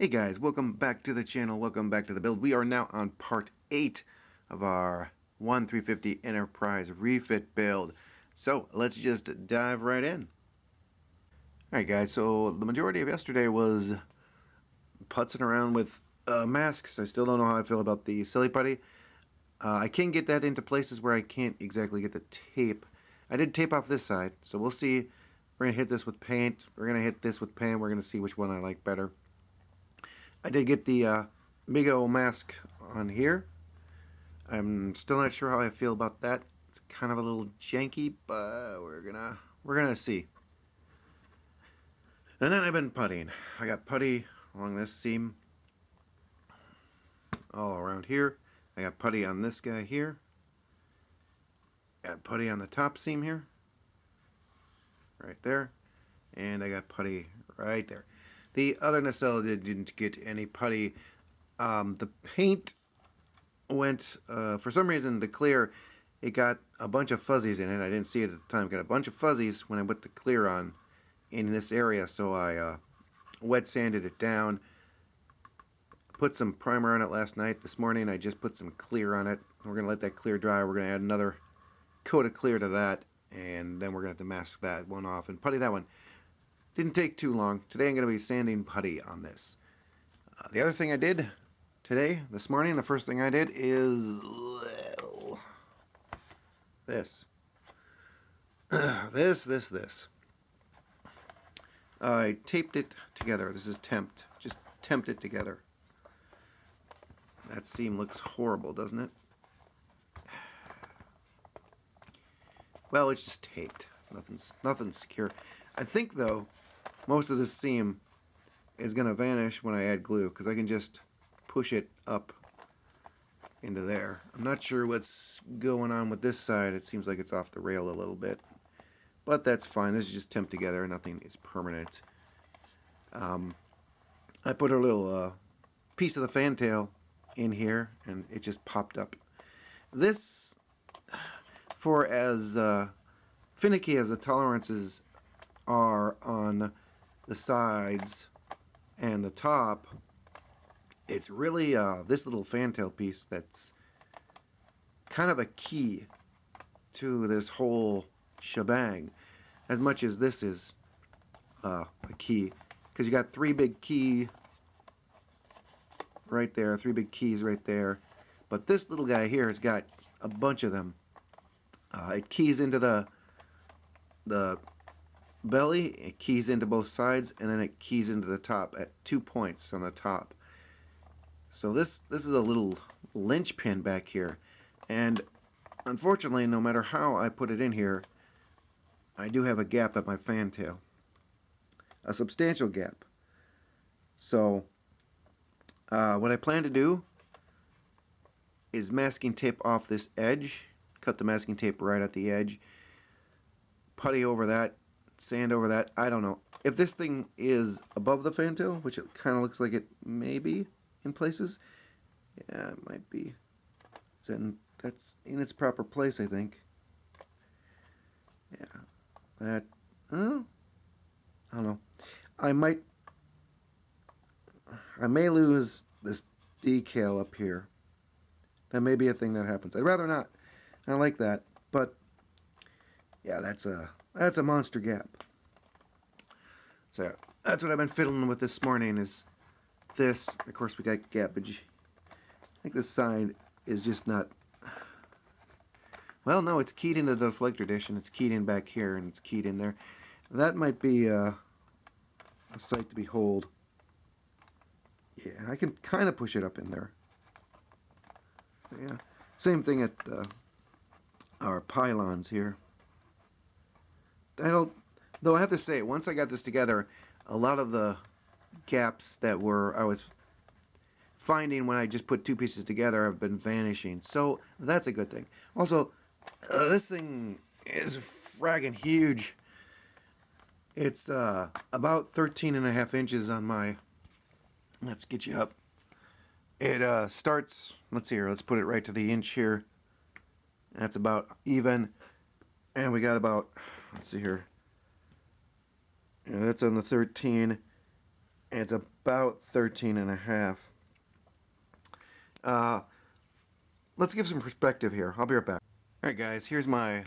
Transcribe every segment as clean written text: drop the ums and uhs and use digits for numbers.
Hey guys, welcome back to the channel, welcome back to the build. We are now on part 8 of our 1350 Enterprise refit build. So let's just dive right in. Alright guys, so the majority of yesterday was putzing around with masks. I still don't know how I feel about the silly putty. I can get that into places where I can't exactly get the tape. I did tape off this side, so we'll see. We're going to hit this with paint, we're going to hit this with paint, we're going to see which one I like better. I did get the big old mask on here. I'm still not sure how I feel about that. It's kind of a little janky, but we're gonna see. And then I've been puttying. I got putty along this seam, all around here. I got putty on this guy here. Got putty on the top seam here, right there, and I got putty right there. The other nacelle didn't get any putty. The paint went, for some reason, the clear, it got a bunch of fuzzies in it. I didn't see it at the time. Got a bunch of fuzzies when I put the clear on in this area, so I wet sanded it down. Put some primer on it last night. This morning I just put some clear on it. We're going to let that clear dry. We're going to add another coat of clear to that, and then we're going to have to mask that one off and putty that one. Didn't take too long. Today I'm going to be sanding putty on this. The other thing I did today, this morning, the first thing I did is this. This. I taped it together. This is temped. Just temped it together. That seam looks horrible, doesn't it? Well, it's just taped. Nothing's secure. I think, though, most of this seam is going to vanish when I add glue, because I can just push it up into there. I'm not sure what's going on with this side. It seems like it's off the rail a little bit. But that's fine. This is just temped together. Nothing is permanent. I put a little piece of the fantail in here, and it just popped up. This, for as finicky as the tolerances are on the sides and the top, it's really this little fantail piece that's kind of a key to this whole shebang, as much as this is a key, because you got three big keys right there, but this little guy here has got a bunch of them. It keys into the belly, it keys into both sides, and then it keys into the top at 2 points on the top. So this is a little linchpin back here, and unfortunately, no matter how I put it in here, I do have a gap at my fantail, a substantial gap. So what I plan to do is masking tape off this edge, cut the masking tape right at the edge, putty over that, sand over that. I don't know. If this thing is above the fantail, which it kind of looks like it may be in places, yeah, it might be. That's in its proper place, I think. Yeah, that, I don't know. I may lose this decal up here. That may be a thing that happens. I'd rather not. I like that, but yeah, that's a monster gap. So that's what I've been fiddling with this morning, is this. Of course, we got gappage. I think this side is just not, well, no, it's keyed into the deflector dish, and it's keyed in back here, and it's keyed in there. That might be a sight to behold. Yeah, I can kind of push it up in there. Yeah, same thing at our pylons here. Though I have to say, once I got this together, a lot of the gaps that I was finding when I just put two pieces together have been vanishing. So that's a good thing. Also, this thing is fragging huge. It's about 13.5 inches on my, let's get you up. It starts, let's see here, let's put it right to the inch here. That's about even. And we got about, let's see here. Yeah, that's on the 13. and it's about 13 and a half. Let's give some perspective here. I'll be right back. Alright guys, here's my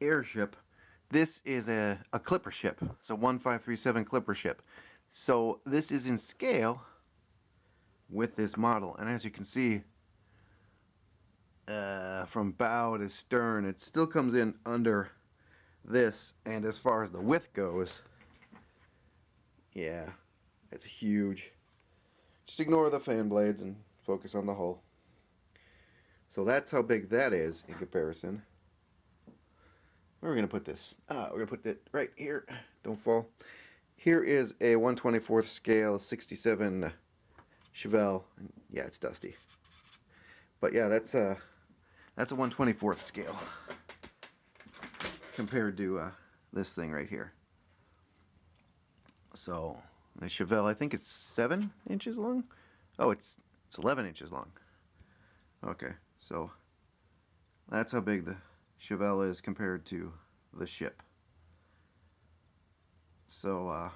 airship. This is a clipper ship. It's a 1537 clipper ship. So this is in scale with this model. And as you can see, from bow to stern, it still comes in under this. And as far as the width goes, yeah, it's huge. Just ignore the fan blades and focus on the hull. So that's how big that is in comparison. Where are we going to put this? We're going to put it right here. Don't fall. Here is a 1/24th scale 67 Chevelle. Yeah, it's dusty. But yeah, that's a 1/24th scale compared to this thing right here. So the Chevelle, I think it's 7 inches long. Oh, it's 11 inches long. Okay, so that's how big the Chevelle is compared to the ship. So,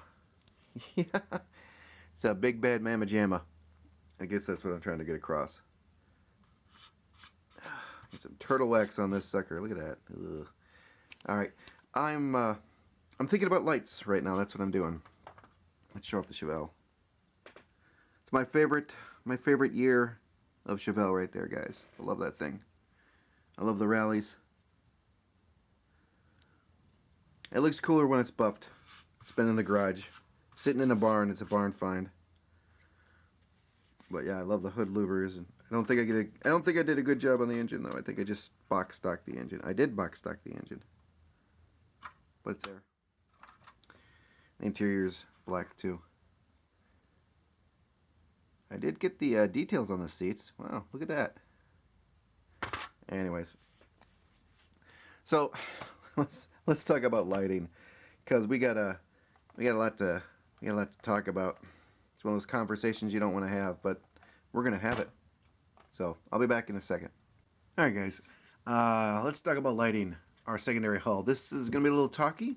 yeah, it's a big bad mamma jamma. I guess that's what I'm trying to get across. Get some turtle wax on this sucker. Look at that. Ugh. All right, I'm thinking about lights right now. That's what I'm doing. Let's show off the Chevelle. It's my favorite year of Chevelle right there, guys. I love that thing. I love the rallies. It looks cooler when it's buffed. It's been in the garage, sitting in a barn. It's a barn find. But yeah, I love the hood louvers, and I don't think I did a good job on the engine though. I think I just box stocked the engine. I did box stock the engine, but it's there. The interior's black too. I did get the details on the seats. Wow, look at that. Anyways, so let's talk about lighting, because we got a lot to talk about. It's one of those conversations you don't want to have, but we're gonna have it. So I'll be back in a second. All right, guys. Let's talk about lighting our secondary hull. This is gonna be a little talky.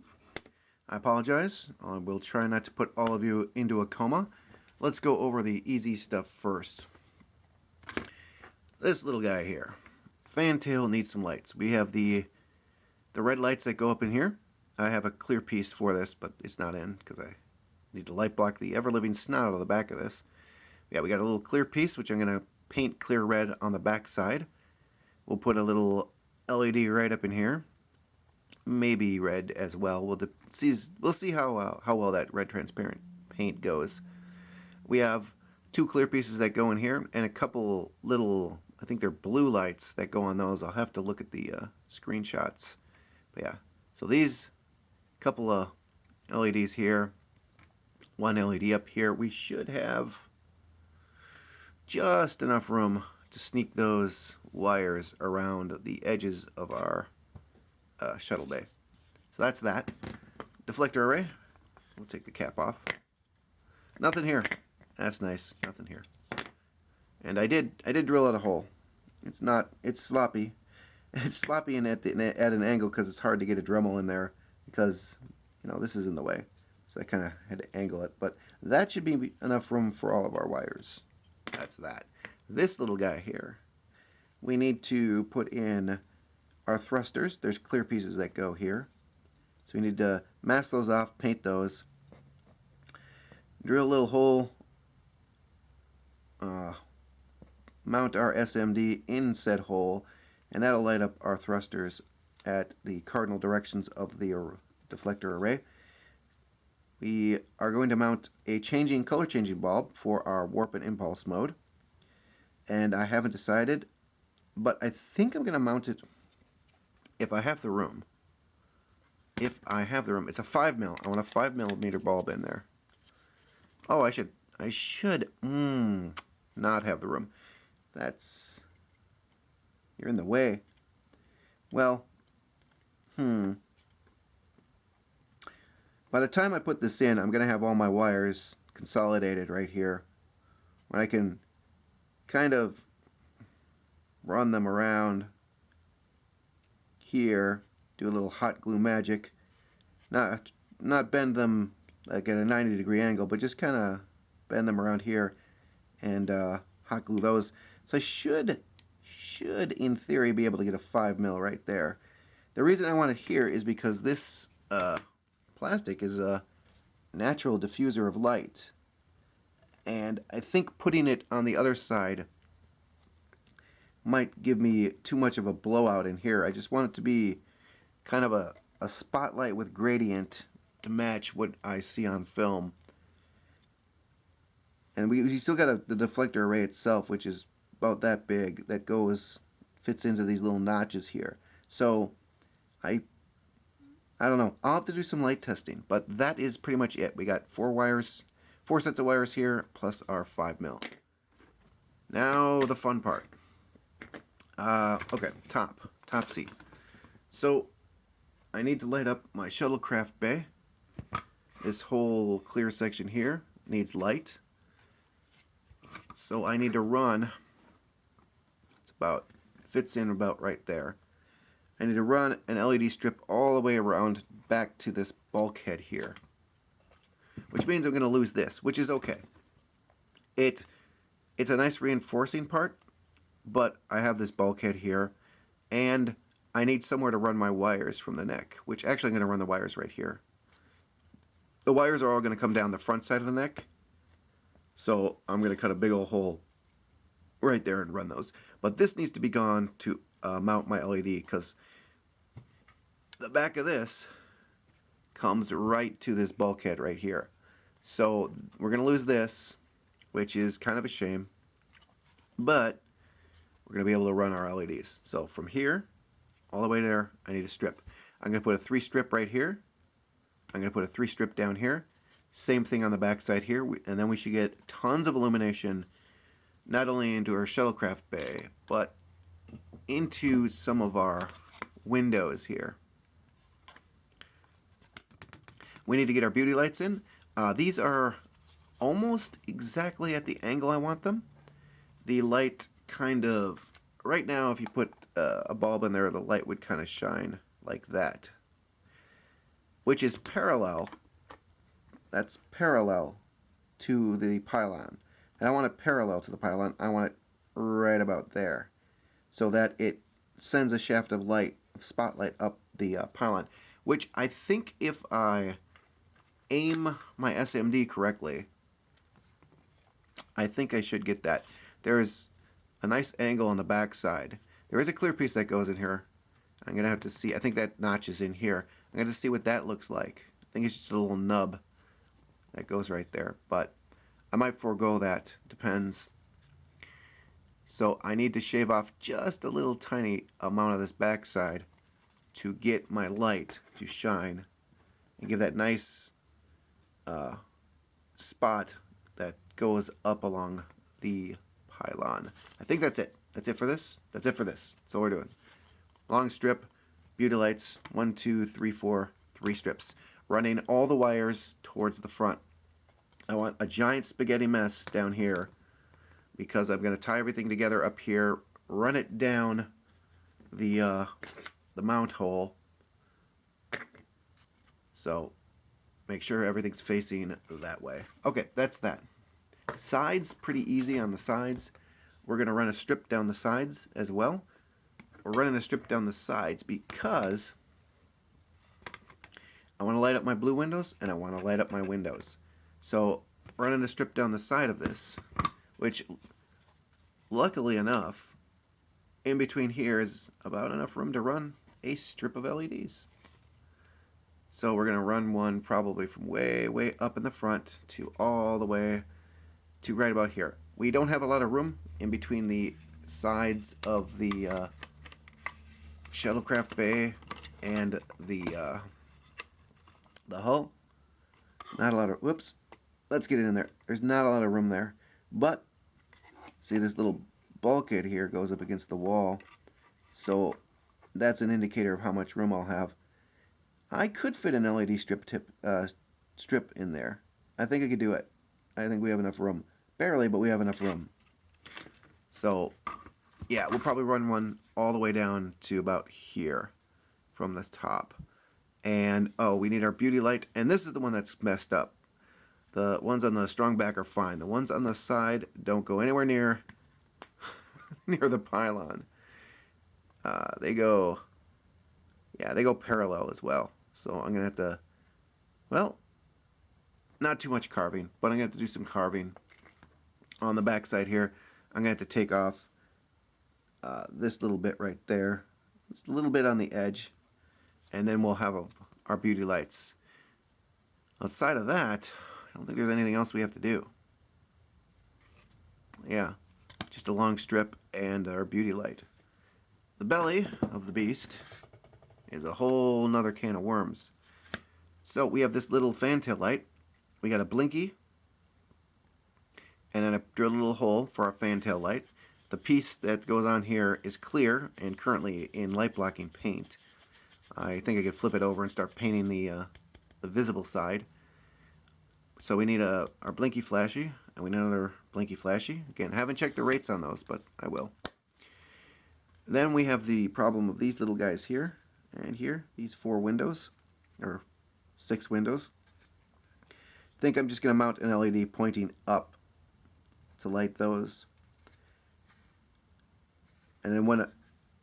I apologize. We'll try not to put all of you into a coma. Let's go over the easy stuff first. This little guy here. Fantail needs some lights. We have the red lights that go up in here. I have a clear piece for this, but it's not in because I need to light block the ever-living snot out of the back of this. Yeah, we got a little clear piece, which I'm going to paint clear red on the back side. We'll put a little LED right up in here. Maybe red as well. We'll see how well that red transparent paint goes. We have 2 clear pieces that go in here, and a couple little, I think they're blue lights that go on those. I'll have to look at the screenshots. But yeah, so these couple of LEDs here, 1 LED up here. We should have just enough room to sneak those wires around the edges of our shuttle bay. So that's that. Deflector array. We'll take the cap off. Nothing here. That's nice. Nothing here. And I did drill out a hole. It's sloppy. It's sloppy and at an angle because it's hard to get a Dremel in there because, you know, this is in the way. So I kind of had to angle it. But that should be enough room for all of our wires. That's that. This little guy here, we need to put in our thrusters. There's clear pieces that go here. So we need to mask those off, paint those. Drill a little hole. Mount our SMD in said hole, and that'll light up our thrusters at the cardinal directions of the deflector array. We are going to mount a color changing bulb for our warp and impulse mode, and I haven't decided, but I think I'm going to mount it if I have the room. It's a 5mm. I want a 5mm bulb in there. Oh, I should not have the room. You're in the way. Well, by the time I put this in, I'm going to have all my wires consolidated right here, when I can kind of run them around here, do a little hot glue magic, not bend them, like at a 90-degree angle, but just kind of bend them around here and hot glue those. So I should in theory be able to get a 5 mil right there. The reason I want it here is because this plastic is a natural diffuser of light, and I think putting it on the other side might give me too much of a blowout in here. I just want it to be kind of a spotlight with gradient to match what I see on film. And we still got the deflector array itself, which is about that big, that fits into these little notches here. So I don't know. I'll have to do some light testing, but that is pretty much it. We got 4 sets of wires here, plus our 5 mil. Now the fun part. Okay, top seat. So I need to light up my shuttlecraft bay. This whole clear section here needs light. So I need to run, fits in about right there. I need to run an LED strip all the way around back to this bulkhead here. Which means I'm going to lose this, which is okay. It's a nice reinforcing part, but I have this bulkhead here, and I need somewhere to run my wires from the neck, which actually I'm going to run the wires right here. The wires are all going to come down the front side of the neck, so I'm going to cut a big old hole right there and run those. But this needs to be gone to mount my LED, because the back of this comes right to this bulkhead right here. So we're going to lose this, which is kind of a shame, but we're going to be able to run our LEDs. So from here all the way there, I need a strip. I'm going to put a 3 strip right here. I'm going to put a 3 strip down here. Same thing on the back side here, and then we should get tons of illumination, not only into our shuttlecraft bay, but into some of our windows here. We need to get our beauty lights in. These are almost exactly at the angle I want them. The light kind of, right now if you put a bulb in there, the light would kind of shine like that, which is parallel. That's parallel to the pylon. And I want it parallel to the pylon. I want it right about there, so that it sends a shaft of light, spotlight up the pylon, which I think if I aim my SMD correctly, I think I should get that. There's a nice angle on the back side. There is a clear piece that goes in here. I'm going to have to see. I think that notch is in here. I'm going to see what that looks like. I think it's just a little nub that goes right there, but I might forego that. Depends. So I need to shave off just a little tiny amount of this backside to get my light to shine and give that nice spot that goes up along the pylon. I think that's it. That's it for this. That's it for this. That's all we're doing. Long strip, beauty lights, 1, 2, 3, 4, 3 strips. Running all the wires towards the front. I want a giant spaghetti mess down here, because I'm going to tie everything together up here, run it down the mount hole. So make sure everything's facing that way. Okay, that's that. Sides, pretty easy on the sides. We're going to run a strip down the sides as well. We're running a strip down the sides because I want to light up my blue windows and I want to light up my windows. So running a strip down the side of this, which luckily enough, in between here is about enough room to run a strip of LEDs. So we're going to run one probably from way, way up in the front to all the way to right about here. We don't have a lot of room in between the sides of the shuttlecraft bay and the hull. Not a lot of, whoops, let's get it in there. There's not a lot of room there, but see, this little bulkhead here goes up against the wall, so that's an indicator of how much room I'll have. I could fit an LED strip in there. I think I could do it. I think we have enough room. Barely, but we have enough room. So, yeah, we'll probably run one all the way down to about here from the top. And oh, we need our beauty light, and this is the one that's messed up. The ones on the strong back are fine. The ones on the side don't go anywhere near near the pylon. They go, yeah, they go parallel as well. So I'm gonna have to, well, not too much carving, but I'm gonna have to do some carving on the back side here. I'm gonna have to take off this little bit right there, just a little bit on the edge, and then we'll have our beauty lights. Outside of that, I don't think there's anything else we have to do. Yeah, just a long strip and our beauty light. The belly of the beast is a whole nother can of worms. So we have this little fantail light. We got a blinky, and then I drill a little hole for our fantail light. The piece that goes on here is clear and currently in light blocking paint. I think I could flip it over and start painting the visible side. So we need our blinky flashy, and we need another blinky flashy. Again, haven't checked the rates on those, but I will. Then we have the problem of these little guys here and here, these 4 windows, or 6 windows. I think I'm just going to mount an LED pointing up to light those. And then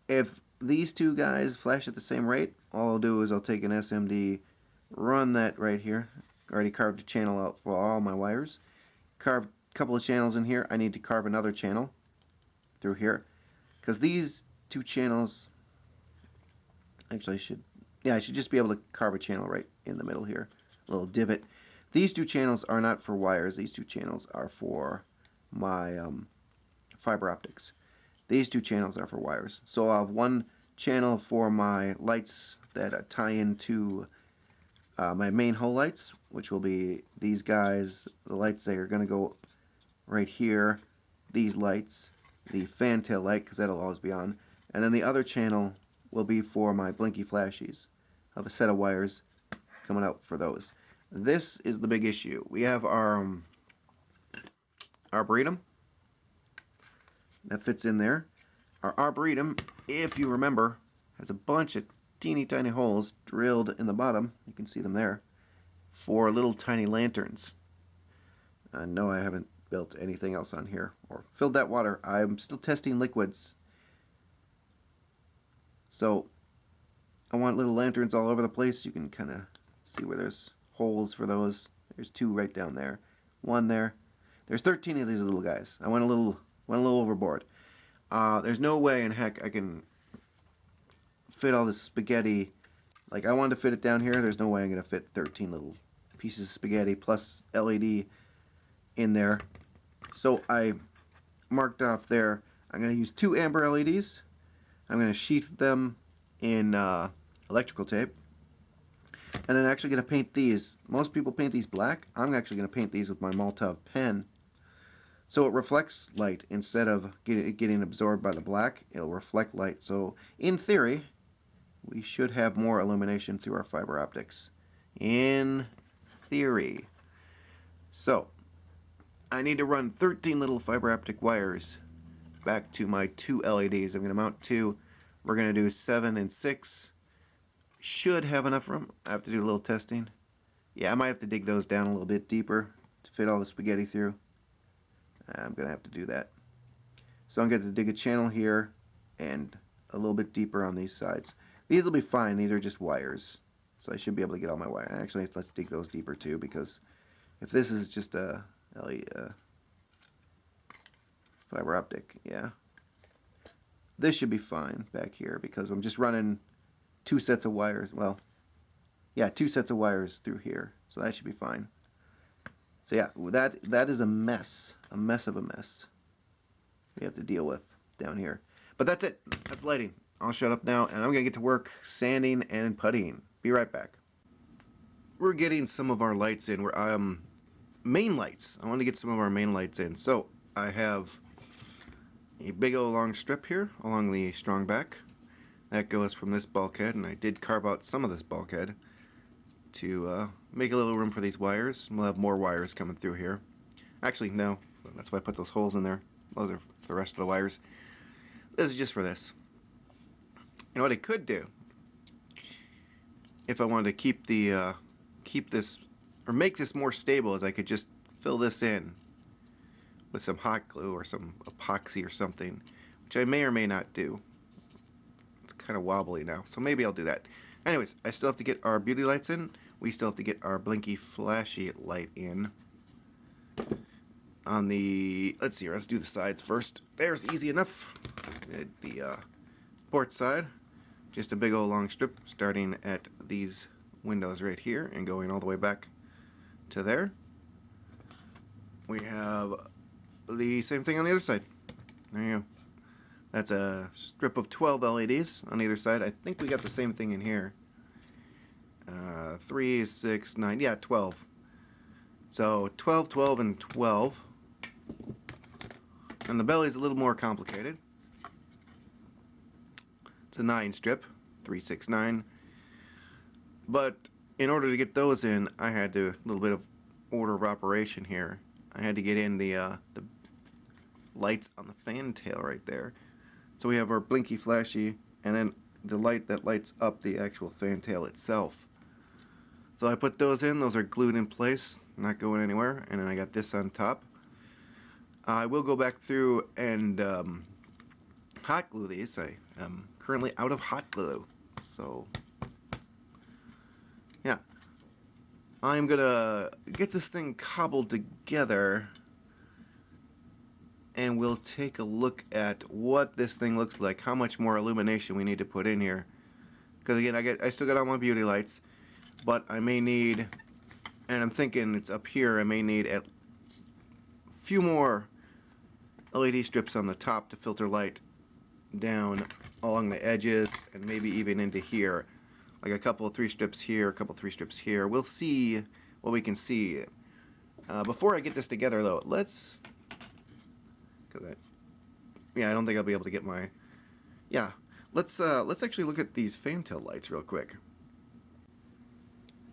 if these 2 guys flash at the same rate, all I'll do is I'll take an SMD, run that right here. Already carved a channel out for all my wires. Carved a couple of channels in here. I need to carve another channel through here, because these 2 channels, actually I should just be able to carve a channel right in the middle here, a little divot. These 2 channels are not for wires. These 2 channels are for my fiber optics. These 2 channels are for wires. So I'll have one channel for my lights that tie into my main hull lights, which will be these guys. The lights that are going to go right here. These lights, the fantail light, because that'll always be on. And then the other channel will be for my blinky flashies. I have a set of wires coming out for those. This is the big issue. We have our arboretum that fits in there. Our arboretum, if you remember, has a bunch of teeny tiny holes drilled in the bottom. You can see them there for little tiny lanterns. No, I haven't built anything else on here or filled that water. I'm still testing liquids. So I want little lanterns all over the place. You can kind of see where there's holes for those. There's 2 right down there, 1 there. There's 13 of these little guys. I went a little overboard. There's no way in heck I can fit all this spaghetti. Like, I wanted to fit it down here. There's no way I'm going to fit 13 little pieces of spaghetti plus LED in there. So I marked off there. I'm going to use 2 amber LEDs. I'm going to sheath them in electrical tape. And I'm actually going to paint these. Most people paint these black. I'm actually going to paint these with my Molotov pen. So it reflects light instead of getting absorbed by the black. It'll reflect light. So in theory, we should have more illumination through our fiber optics. In theory. So I need to run 13 little fiber optic wires back to my 2 LEDs. I'm going to mount 2. We're going to do 7 and 6. Should have enough room. I have to do a little testing. Yeah, I might have to dig those down a little bit deeper to fit all the spaghetti through. I'm going to have to do that. So I'm going to dig a channel here and a little bit deeper on these sides. These will be fine. These are just wires. So I should be able to get all my wires. Actually, let's dig those deeper too, because if this is just a fiber optic, yeah, this should be fine back here because I'm just running 2 sets of wires. Well, yeah, 2 sets of wires through here. So that should be fine. So yeah, that is a mess of a mess we have to deal with down here. But that's it. That's lighting. I'll shut up now, and I'm going to get to work sanding and puttying. Be right back. We're getting some of our lights in. We're main lights. I want to get some of our main lights in. So I have a big old long strip here along the strong back. That goes from this bulkhead, and I did carve out some of this bulkhead to make a little room for these wires. We'll have more wires coming through here. Actually, no. That's why I put those holes in there. Those are for the rest of the wires. This is just for this. You know what I could do if I wanted to keep this or make this more stable, is I could just fill this in with some hot glue or some epoxy or something, which I may or may not do. It's kind of wobbly now, so maybe I'll do that. Anyways, I still have to get our beauty lights in. We still have to get our blinky flashy light in. On the, let's see here, let's do the sides first. There's easy enough. The port side, just a big old long strip starting at these windows right here and going all the way back to there. We have the same thing on the other side. There you go. That's a strip of 12 LEDs on either side. I think we got the same thing in here. 3, 6, 9, yeah, 12. So 12, 12, and 12. And the belly's a little more complicated. It's a 9 strip, 3, 6, 9. But in order to get those in, I had to, a little bit of order of operation here. I had to get in the lights on the fantail right there. So we have our blinky flashy, and then the light that lights up the actual fantail itself. So I put those in. Those are glued in place, not going anywhere. And then I got this on top. I will go back through and hot glue these. I am currently out of hot glue. So, yeah. I'm going to get this thing cobbled together. And we'll take a look at what this thing looks like. How much more illumination we need to put in here. Because again, I still got all my beauty lights. But I may need, and I'm thinking it's up here, I may need a few more LED strips on the top to filter light down along the edges and maybe even into here. Like a couple of 3 strips here, a couple of 3 strips here. We'll see what we can see. Before I get this together though, let's, I don't think I'll be able to get my, let's actually look at these fantail lights real quick.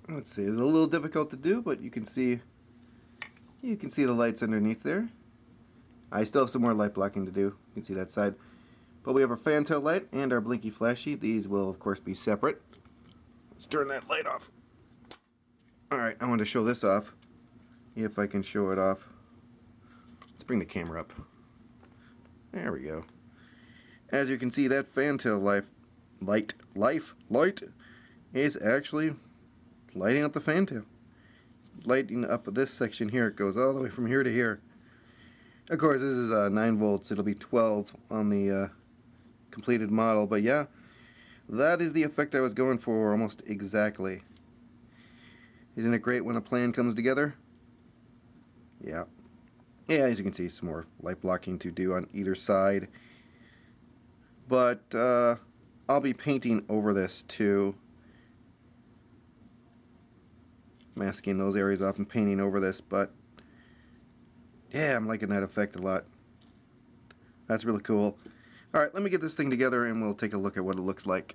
Let's see, it's a little difficult to do, but you can see the lights underneath there. I still have some more light blocking to do. You can see that side. But we have our fantail light and our blinky flashy. These will of course be separate. Let's turn that light off. Alright, I want to show this off. If I can show it off. Let's bring the camera up. There we go. As you can see, that fantail light is actually lighting up the fantail. It's lighting up this section here. It goes all the way from here to here. Of course, this is 9 volts. It'll be 12 on the completed model. But yeah, that is the effect I was going for almost exactly. Isn't it great when a plan comes together? Yeah. Yeah, as you can see, some more light blocking to do on either side. But I'll be painting over this too. Masking those areas off and painting over this, but yeah, I'm liking that effect a lot. That's really cool. Alright, let me get this thing together and we'll take a look at what it looks like.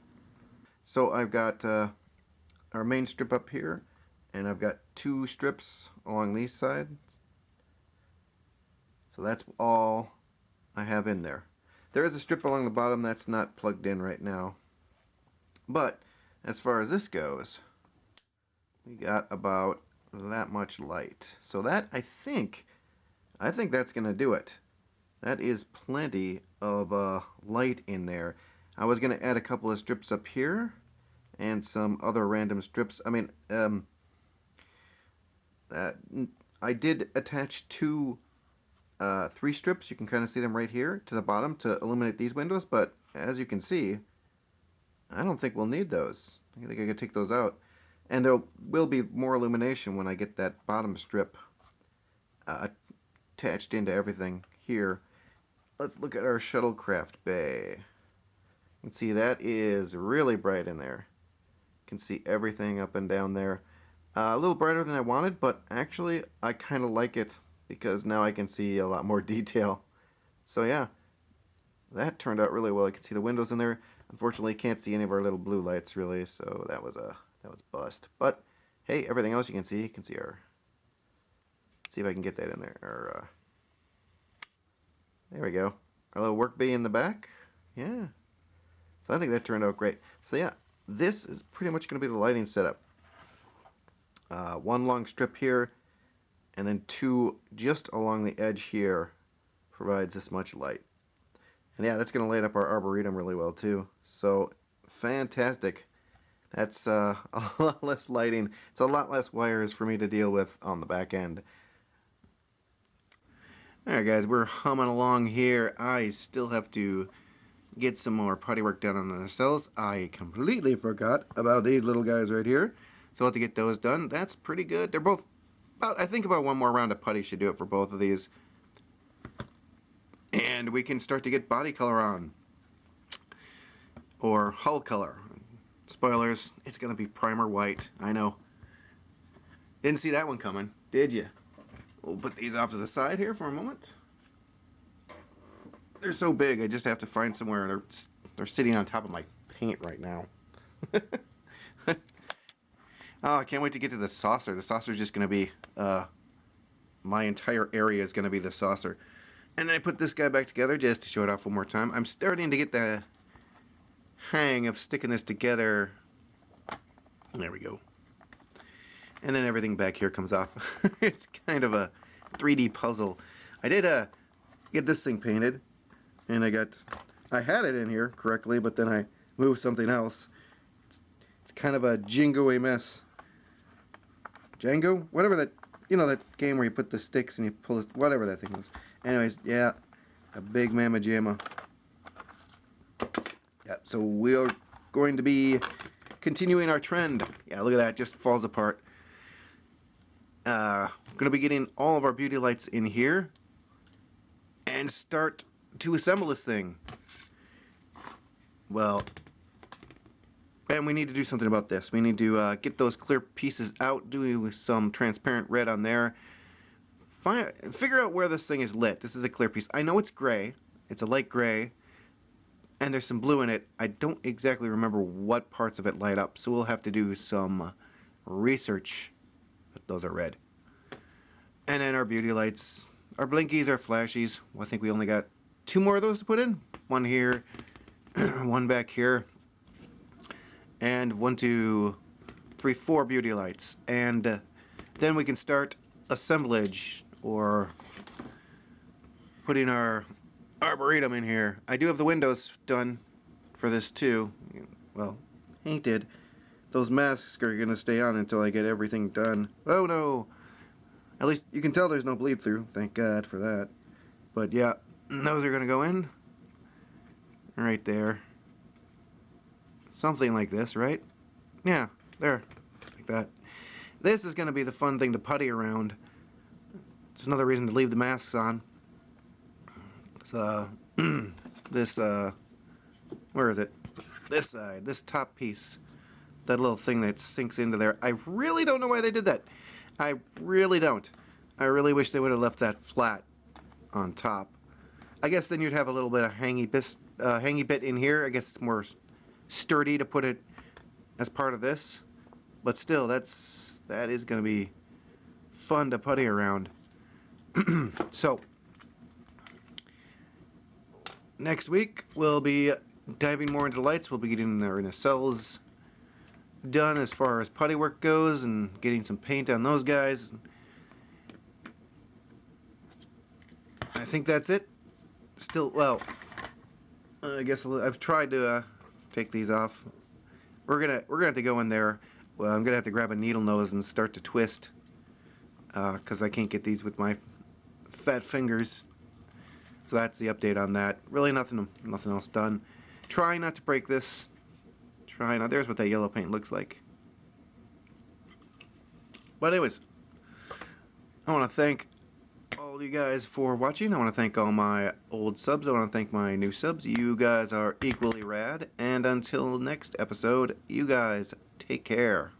So I've got our main strip up here, and I've got 2 strips along these sides. So that's all I have in there. There is a strip along the bottom that's not plugged in right now. But as far as this goes, we got about that much light. So that, I think that's going to do it. That is plenty of light in there. I was going to add a couple of strips up here and some other random strips. I mean, I did attach 2 3 strips. You can kind of see them right here to the bottom to illuminate these windows, but as you can see, I don't think we'll need those. I think I could take those out. And there will be more illumination when I get that bottom strip attached into everything here. Let's look at our shuttlecraft bay. You can see that is really bright in there. You can see everything up and down there. A little brighter than I wanted, but actually I kind of like it because now I can see a lot more detail. So yeah, that turned out really well. I can see the windows in there. Unfortunately, can't see any of our little blue lights really, so that was bust. But hey, everything else you can see. You can see our. Let's see if I can get that in there. There we go. Our little work bay in the back. Yeah. So I think that turned out great. So yeah, this is pretty much going to be the lighting setup. One long strip here, and then two just along the edge here provides this much light. And yeah, that's going to light up our arboretum really well too. So fantastic. That's a lot less lighting. It's a lot less wires for me to deal with on the back end. Alright guys, we're humming along here. I still have to get some more putty work done on the nacelles. I completely forgot about these little guys right here. So I'll have to get those done. That's pretty good. They're both I think about one more round of putty should do it for both of these. And we can start to get body color on. Or hull color. Spoilers, it's going to be primer white. I know. Didn't see that one coming, did you? We'll put these off to the side here for a moment. They're so big, I just have to find somewhere. They're sitting on top of my paint right now. Oh, I can't wait to get to the saucer. The saucer is just going to be, my entire area is going to be the saucer. And then I put this guy back together just to show it off one more time. I'm starting to get the hang of sticking this together. There we go. And then everything back here comes off. It's kind of a 3D puzzle. I did get this thing painted, and I had it in here correctly, but then I moved something else. It's kind of a Jingo-y mess. Django? Whatever that, that game where you put the sticks and you pull it, whatever that thing was. Anyways, yeah, a big mamma jamma. Yeah, so we're going to be continuing our trend. Yeah, look at that, just falls apart. Going to be getting all of our beauty lights in here and start to assemble this thing. Well, and we need to do something about this. We need to get those clear pieces out, do some transparent red on there. Figure out where this thing is lit. This is a clear piece. I know it's gray. It's a light gray. And there's some blue in it. I don't exactly remember what parts of it light up, so we'll have to do some research. Those are red. And then our beauty lights. Our blinkies, our flashies. Well, I think we only got 2 more of those to put in. One here, one back here. And 1, 2, 3, 4 beauty lights. And then we can start assemblage, or putting our arboretum in here. I do have the windows done for this too. Well, painted. Those masks are going to stay on until I get everything done. Oh no! At least you can tell there's no bleed through. Thank God for that. But yeah, those are going to go in. Right there. Something like this, right? Yeah, there. Like that. This is going to be the fun thing to putty around. It's another reason to leave the masks on. So, where is it? This side, this top piece. That little thing that sinks into there. I really don't know why they did that. I really don't. I really wish they would have left that flat on top. I guess then you'd have a little bit of hangy bit in here. I guess it's more sturdy to put it as part of this. But still, that is going to be fun to putty around. So, next week we'll be diving more into lights. We'll be getting our nacelles done as far as putty work goes and getting some paint on those guys. I think that's it. Still, well, I guess I've tried to take these off. We're gonna have to go in there. Well, I'm gonna have to grab a needle nose and start to twist, because I can't get these with my fat fingers. So that's the update on that. Really nothing else done. Try not to break this. Try not. There's what that yellow paint looks like. But anyways, I want to thank all you guys for watching. I want to thank all my old subs. I want to thank my new subs. You guys are equally rad. And until next episode, you guys take care.